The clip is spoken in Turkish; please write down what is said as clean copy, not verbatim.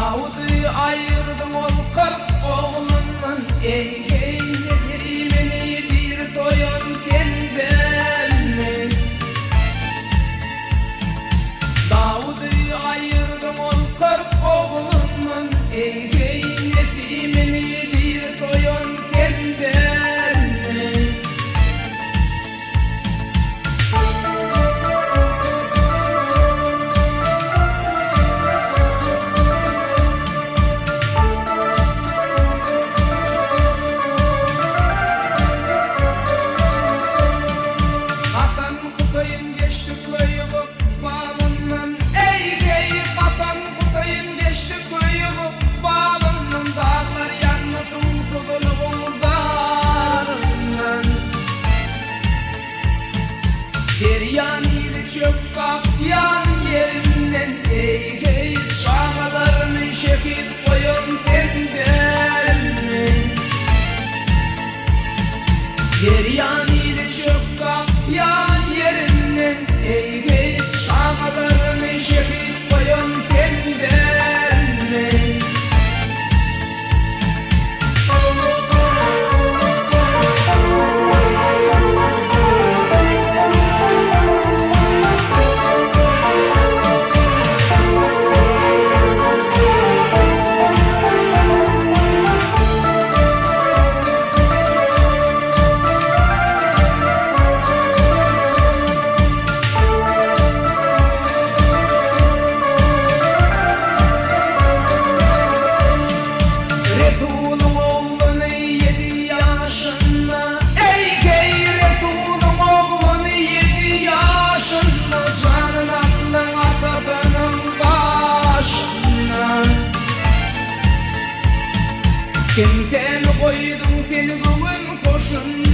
Davud'u ayırdım ol 40 oğlundan. Ey hey nedirmeni bir toyan kendimden. Davud'u ayırdım ol 40 oğlundan. Ey hey nedirmeni bir toyan kendimden. Deryaniyle çöp kapyan yerinden. Ey hey çağlarını şehit koyun temden. Deryaniyle çöp kapyan yerinden. Ey hey çağlarını şehit koyun temden. Kimden koydum seni bugün koşun